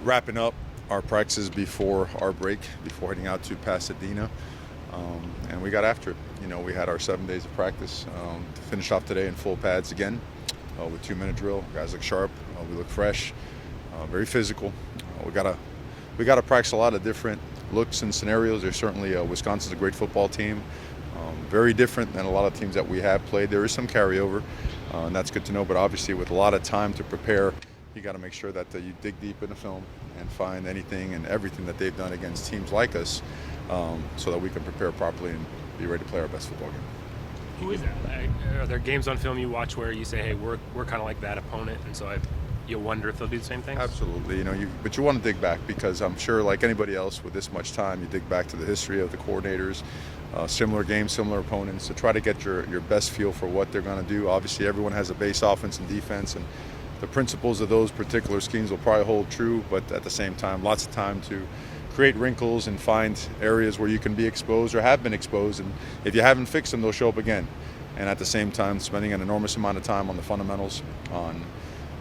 wrapping up our practices before our break, before heading out to Pasadena, and we got after it. We had our 7 days of practice. Finished off today in full pads again with 2-minute drill. Guys look sharp. We look fresh. Very physical. We gotta practice a lot of different looks and scenarios. There's certainly Wisconsin's a great football team. Very different than a lot of teams that we have played. There is some carryover, and that's good to know. But obviously, with a lot of time to prepare, you got to make sure that you dig deep in the film and find anything and everything that they've done against teams like us, so that we can prepare properly and be ready to play our best football game. Who is that? Are there games on film you watch where you say, "Hey, we're kind of like that opponent," and so you wonder if they'll do the same thing? Absolutely. But you want to dig back, because I'm sure, like anybody else with this much time, you dig back to the history of the coordinators, similar games, similar opponents, to try to get your best feel for what they're going to do. Obviously, everyone has a base offense and defense, and the principles of those particular schemes will probably hold true, but at the same time, lots of time to create wrinkles and find areas where you can be exposed or have been exposed, and if you haven't fixed them, they'll show up again. And at the same time, spending an enormous amount of time on the fundamentals, on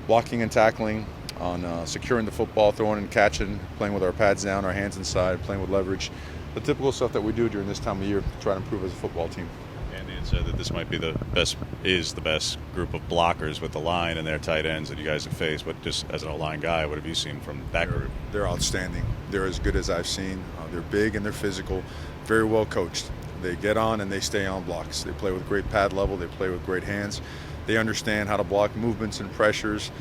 blocking and tackling, on securing the football, throwing and catching, playing with our pads down, our hands inside, playing with leverage, the typical stuff that we do during this time of year to try to improve as a football team. Andy had said that this might be the best group of blockers with the line and their tight ends that you guys have faced. But just as an O-line guy, what have you seen from that group? They're outstanding. They're as good as I've seen. They're big and they're physical, very well coached. They get on and they stay on blocks. They play with great pad level. They play with great hands. They understand how to block movements and pressures.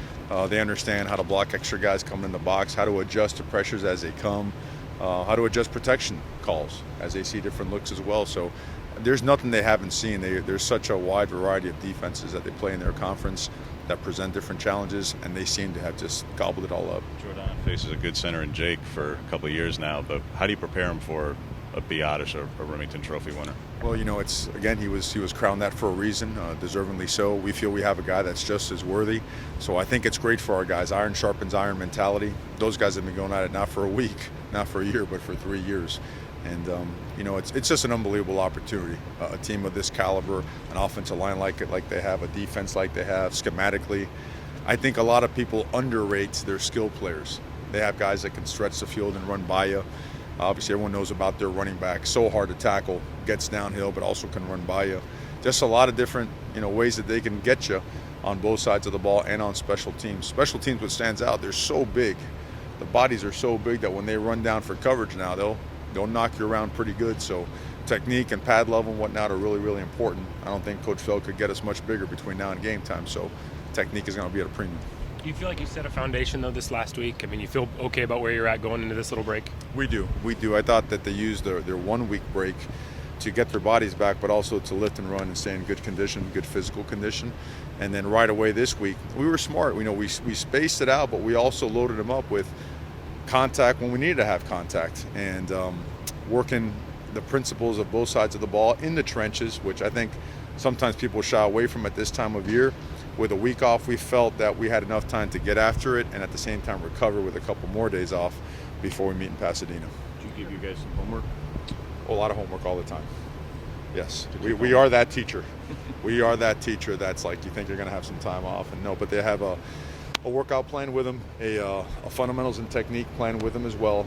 They understand how to block extra guys coming in the box, how to adjust to pressures as they come, how to adjust protection calls as they see different looks as well. So there's nothing they haven't seen. There's such a wide variety of defenses that they play in their conference that present different challenges, and they seem to have just gobbled it all up. Jordan faces a good center in Jake for a couple of years now, but how do you prepare him for a Biotis or a Remington Trophy winner? Well, it's again, he was crowned that for a reason, deservingly so. We feel we have a guy that's just as worthy. So I think it's great for our guys. Iron sharpens iron mentality. Those guys have been going at it not for a week, not for a year, but for 3 years. And it's just an unbelievable opportunity. A team of this caliber, an offensive line like they have, a defense like they have, schematically. I think a lot of people underrate their skill players. They have guys that can stretch the field and run by you. Obviously, everyone knows about their running back. So hard to tackle, gets downhill, but also can run by you. Just a lot of different, ways that they can get you on both sides of the ball and on special teams. Special teams, what stands out, they're so big. The bodies are so big that when they run down for coverage now, they'll knock you around pretty good. So technique and pad level and whatnot are really, really important. I don't think Coach Phil could get us much bigger between now and game time. So technique is going to be at a premium. Do you feel like you set a foundation, though, this last week? I mean, you feel okay about where you're at going into this little break? We do. I thought that they used their 1 week break to get their bodies back, but also to lift and run and stay in good condition, good physical condition. And then right away this week, we were smart. We spaced it out, but we also loaded them up with contact when we needed to have contact, and working the principles of both sides of the ball in the trenches, which I think sometimes people shy away from at this time of year. With a week off, we felt that we had enough time to get after it and at the same time recover with a couple more days off before we meet in Pasadena. Did you give you guys some homework? A lot of homework all the time. Yes, we are that teacher. We are that teacher that's like, you think you're going to have some time off, and no, but they have a workout plan with them, a fundamentals and technique plan with them as well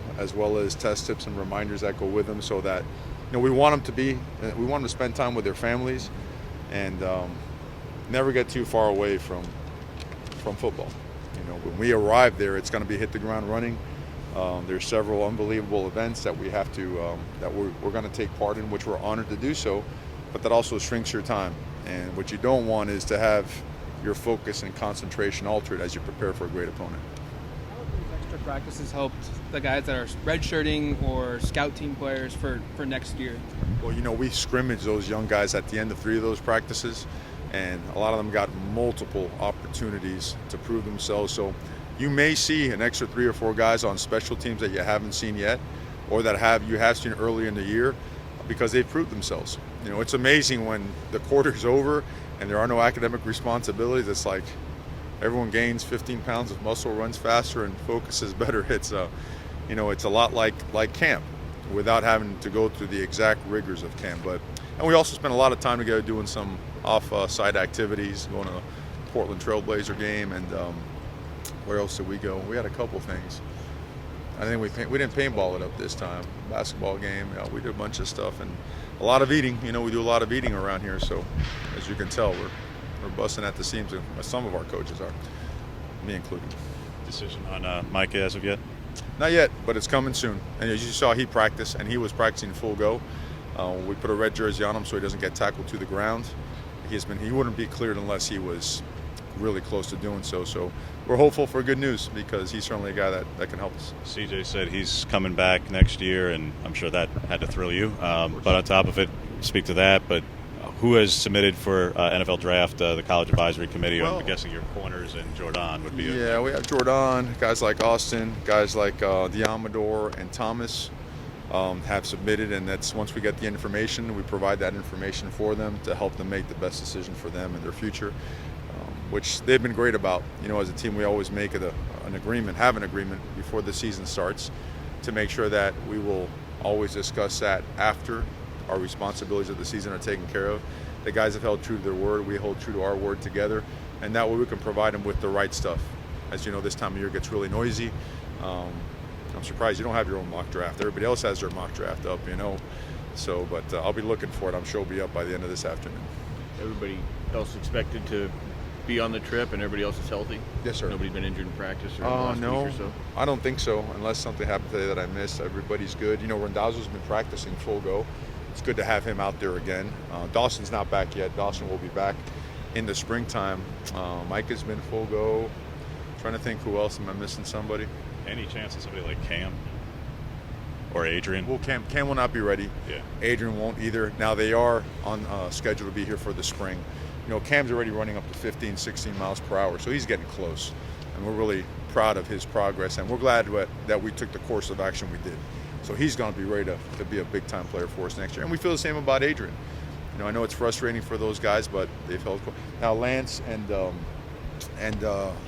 as test tips and reminders that go with them, so that we want them to spend time with their families and never get too far away from football. When we arrive there, it's going to be hit the ground running. There's several unbelievable events that we have to that we're going to take part in, which we're honored to do so, but that also shrinks your time. And what you don't want is to have your focus and concentration altered as you prepare for a great opponent. How have these extra practices helped the guys that are redshirting or scout team players for next year? Well, we scrimmage those young guys at the end of 3 of those practices, and a lot of them got multiple opportunities to prove themselves. So you may see an extra 3 or 4 guys on special teams that you haven't seen yet, or that you have seen early in the year, because they've proved themselves. It's amazing when the quarter's over and there are no academic responsibilities. It's like everyone gains 15 pounds of muscle, runs faster, and focuses better. It's a lot like camp, without having to go through the exact rigors of camp. And we also spent a lot of time together doing some off-site activities, going to a Portland Trailblazer game, and Where else did we go? We had a couple things. I think we didn't paintball it up this time. Basketball game, we did a bunch of stuff and a lot of eating. We do a lot of eating around here. So as you can tell, we're busting at the seams. Some of our coaches are, me included. Decision on Mike as of yet? Not yet, but it's coming soon. And as you saw, he practiced, and he was practicing full go. We put a red jersey on him so he doesn't get tackled to the ground. He wouldn't be cleared unless he was really close to doing so. So we're hopeful for good news because he's certainly a guy that can help us. CJ said he's coming back next year, and I'm sure that had to thrill you. But on top of it, speak to that, but who has submitted for NFL Draft, the College Advisory Committee? Well, I'm guessing your corners and Jordan would be Yeah, we have Jordan, guys like Austin, guys like Diamador and Thomas have submitted, and that's once we get the information, we provide that information for them to help them make the best decision for them and their future, which they've been great about. As a team, we always make have an agreement before the season starts to make sure that we will always discuss that after our responsibilities of the season are taken care of. The guys have held true to their word. We hold true to our word together, and that way we can provide them with the right stuff. As you know, this time of year gets really noisy. I'm surprised you don't have your own mock draft. Everybody else has their mock draft up, So, but I'll be looking for it. I'm sure it'll be up by the end of this afternoon. Everybody else expected to be on the trip, and everybody else is healthy? Yes, sir. Nobody's been injured in practice or in the last No, week or so? I don't think so, unless something happened today that I missed. Everybody's good. Randazzo's been practicing full go. It's good to have him out there again. Dawson's not back yet. Dawson will be back in the springtime. Mike has been full go. Trying to think who else. Am I missing somebody? Any chance of somebody like Cam or Adrian? Well, Cam will not be ready. Yeah. Adrian won't either. Now they are on schedule to be here for the spring. Cam's already running up to 15, 16 miles per hour, so he's getting close. And we're really proud of his progress, and we're glad that we took the course of action we did. So he's going to be ready to be a big-time player for us next year. And we feel the same about Adrian. I know it's frustrating for those guys, but they've held. Now Lance and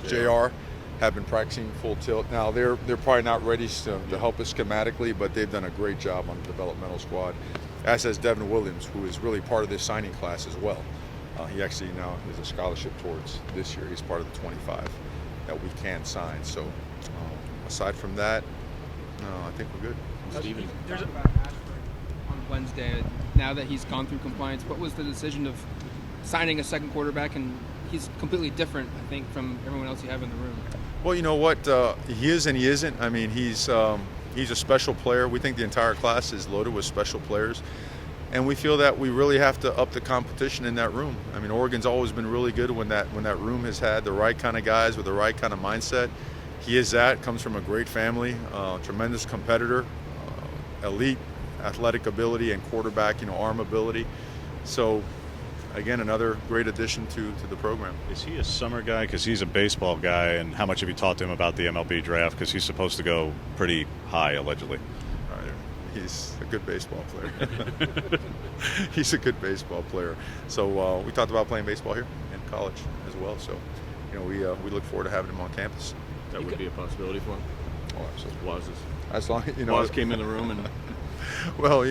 JR have been practicing full tilt. Now they're probably not ready to help us schematically, but they've done a great job on the developmental squad. As has Devin Williams, who is really part of this signing class as well. He actually now has a scholarship towards this year. He's part of the 25 that we can sign. So aside from that, I think we're good. Steven? There's about Ashford on Wednesday. Now that he's gone through compliance, what was the decision of signing a second quarterback? And he's completely different, I think, from everyone else you have in the room. Well, you know what? He is and he isn't. I mean, he's a special player. We think the entire class is loaded with special players. And we feel that we really have to up the competition in that room. I mean, Oregon's always been really good when that room has had the right kind of guys with the right kind of mindset. He is that, comes from a great family, tremendous competitor, elite athletic ability and quarterback, arm ability. So, again, another great addition to the program. Is he a summer guy? Because he's a baseball guy, and how much have you talked to him about the MLB draft? Because he's supposed to go pretty high, allegedly. He's a good baseball player. He's a good baseball player. So we talked about playing baseball here in college as well. So, we look forward to having him on campus. That would be a possibility for him? Oh, absolutely. Waz's. As long Waz came in the room and... Well,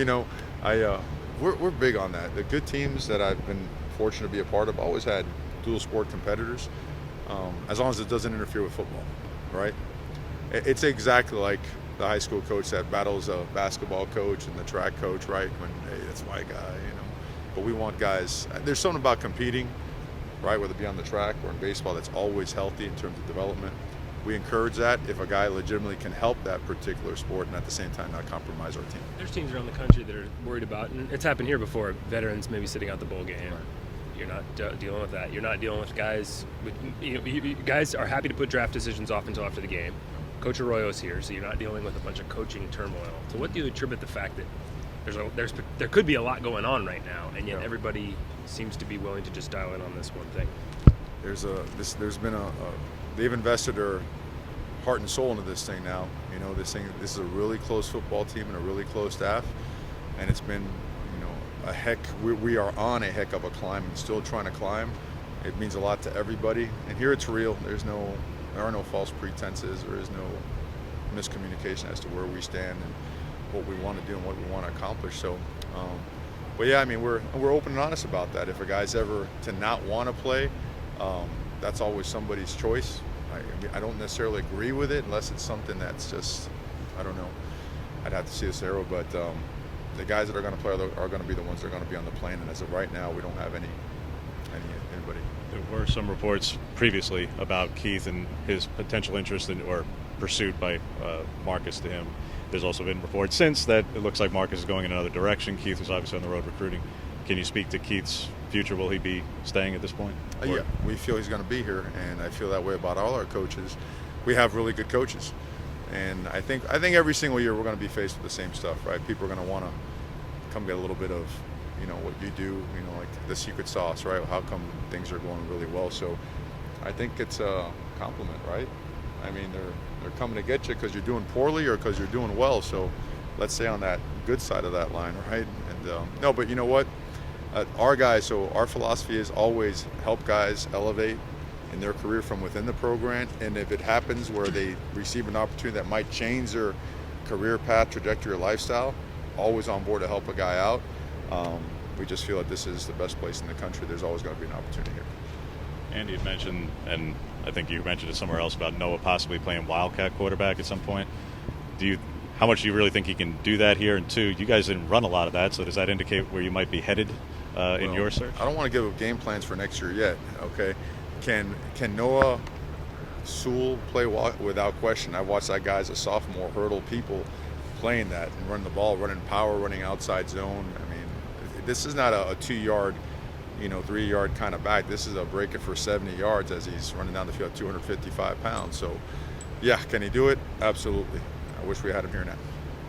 we're big on that. The good teams that I've been fortunate to be a part of always had dual sport competitors, as long as it doesn't interfere with football, right? It's exactly like the high school coach that battles a basketball coach and the track coach, right? When, hey, that's my guy, But we want guys, there's something about competing, right? Whether it be on the track or in baseball, that's always healthy in terms of development. We encourage that if a guy legitimately can help that particular sport and at the same time not compromise our team. There's teams around the country that are worried about, and it's happened here before, veterans maybe sitting out the bowl game. Right. You're not dealing with that. You're not dealing with guys. Guys are happy to put draft decisions off until after the game. Coach Arroyo's here, so you're not dealing with a bunch of coaching turmoil. So what do you attribute the fact that there could be a lot going on right now, and yet everybody seems to be willing to just dial in on this one thing? They've invested their heart and soul into this thing now. This is a really close football team and a really close staff, and it's been, we are on a heck of a climb and still trying to climb. It means a lot to everybody, and here it's real. There are no false pretenses. There is no miscommunication as to where we stand and what we want to do and what we want to accomplish. So, but yeah, I mean, we're open and honest about that. If a guy's ever to not want to play, that's always somebody's choice. I don't necessarily agree with it unless it's something that's just, I don't know. I'd have to see this arrow, but the guys that are going to play are going to be the ones that are going to be on the plane. And as of right now, we don't have anybody. There were some reports previously about Keith and his potential interest in or pursuit by Marcus to him. There's also been reports since that it looks like Marcus is going in another direction. Keith was obviously on the road recruiting. Can you speak to Keith's future? Will he be staying at this point? Yeah, we feel he's going to be here, and I feel that way about all our coaches. We have really good coaches, and I think every single year we're going to be faced with the same stuff, right? People are going to want to come get a little bit of, what you do, like the secret sauce, right? How come things are going really well? So I think it's a compliment, right? I mean, they're coming to get you because you're doing poorly or because you're doing well. So let's stay on that good side of that line, right? And no, but you know what? Our guys, so our philosophy is always help guys elevate in their career from within the program. And if it happens where they receive an opportunity that might change their career path, trajectory, or lifestyle, always on board to help a guy out. We just feel that this is the best place in the country. There's always going to be an opportunity here. Andy had mentioned, and I think you mentioned it somewhere else, about Noah possibly playing Wildcat quarterback at some point. How much do you really think he can do that here? And two, you guys didn't run a lot of that, so does that indicate where you might be headed in your search? I don't want to give game plans for next year yet. Okay, can Noah Sewell play without question? I watched that guy as a sophomore hurdle people playing that and running the ball, running power, running outside zone. I mean, this is not a 2-yard, 3-yard kind of back. This is a break it for 70 yards as he's running down the field, 255 pounds. So, yeah, can he do it? Absolutely. I wish we had him here now.